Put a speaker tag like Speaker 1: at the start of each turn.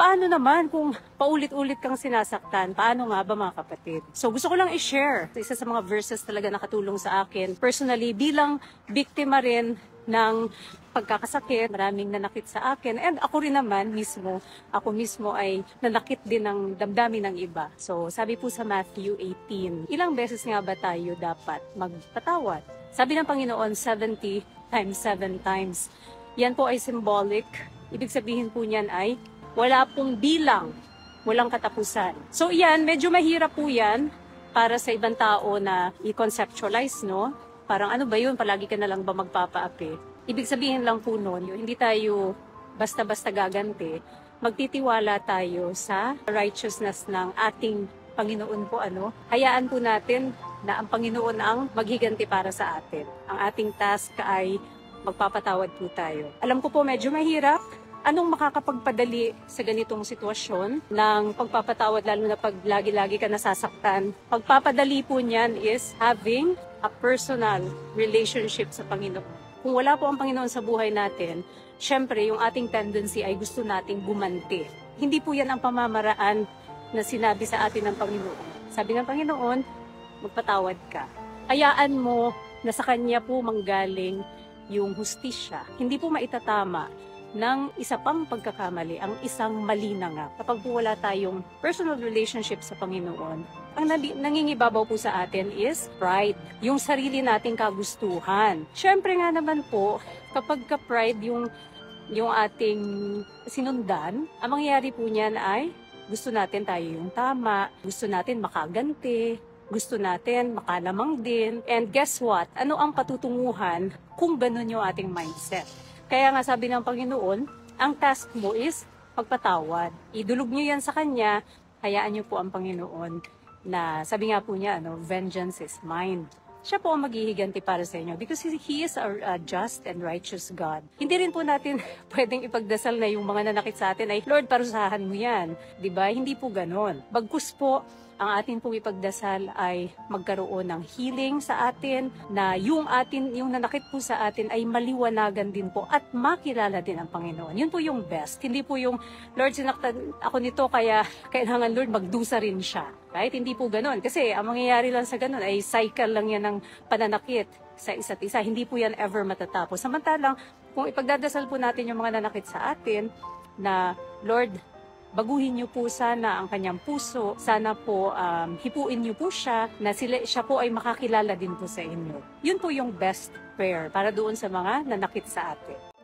Speaker 1: paano naman kung paulit-ulit kang sinasaktan? Paano nga ba mga kapatid? So gusto ko lang i-share isa sa mga verses talaga nakatulong sa akin. Personally, bilang biktima rin ng pagkakasakit, maraming nanakit sa akin, and ako rin naman mismo, ako mismo ay nanakit din ng damdamin ng iba. So sabi po sa Matthew 18, ilang beses nga ba tayo dapat magpatawad? Sabi ng Panginoon, 70 times 7 times. Yan po ay symbolic. Ibig sabihin po niyan ay wala pong bilang, walang katapusan. So yan, medyo mahirap po yan para sa ibang tao na i-conceptualize, no? Parang ano ba yun, palagi ka na lang ba magpapaapi? Ibig sabihin lang po nun, hindi tayo basta-basta gaganti, magtitiwala tayo sa righteousness ng ating Panginoon po, hayaan po natin na ang Panginoon ang maghiganti para sa atin. Ang ating task ay magpapatawad po tayo. Alam ko po medyo mahirap. Anong makakapagpadali sa ganitong sitwasyon ng pagpapatawad, lalo na pag lagi-lagi ka nasasaktan? Pagpapadali po niyan is having a personal relationship sa Panginoon. Kung wala po ang Panginoon sa buhay natin, syempre yung ating tendency ay gusto nating gumanti. Hindi po yan ang pamamaraan na sinabi sa atin ng Panginoon. Sabi ng Panginoon, magpatawad ka. Hayaan mo na sa Kanya po manggaling yung hustisya. Hindi po maitatama ng isa pang pagkakamali, ang isang mali na nga. Kapag po wala tayong personal relationship sa Panginoon, ang nangingibabaw po sa atin is pride, yung sarili nating kagustuhan. Siyempre nga naman po, kapag ka-pride yung ating sinundan, ang mangyayari po niyan ay gusto natin tayo yung tama, gusto natin makaganti, gusto natin makalamang din. And guess what? Ano ang patutunguhan kung ganun yung ating mindset? Kaya nga sabi ng Panginoon, ang task mo is magpatawad. Idulog nyo yan sa Kanya, hayaan nyo po ang Panginoon na sabi nga po niya, vengeance is mine. Siya po ang maghihiganti para sa inyo because He is a just and righteous God. Hindi rin po natin pwedeng ipagdasal na yung mga nanakit sa atin ay, Lord, parusahan mo yan. Diba? Hindi po ganon. Bagkus po, ang atin pong ipagdasal ay magkaroon ng healing sa atin, na yung nanakit po sa atin ay maliwanagan din po at makilala din ang Panginoon. Yun po yung best. Hindi po yung, Lord, sinaktan ako nito kaya kailangan, Lord, magdusa rin siya. Right? Hindi po ganon. Kasi ang mangyayari lang sa ganon ay cycle lang yan ng pananakit sa isa't isa. Hindi po yan ever matatapos. Samantalang, kung ipagdadasal po natin yung mga nanakit sa atin na, Lord, baguhin niyo po sana ang kanyang puso. Sana po hipuin niyo po siya na siya po ay makakilala din po sa inyo. Yun po yung best prayer para doon sa mga nanakit sa atin.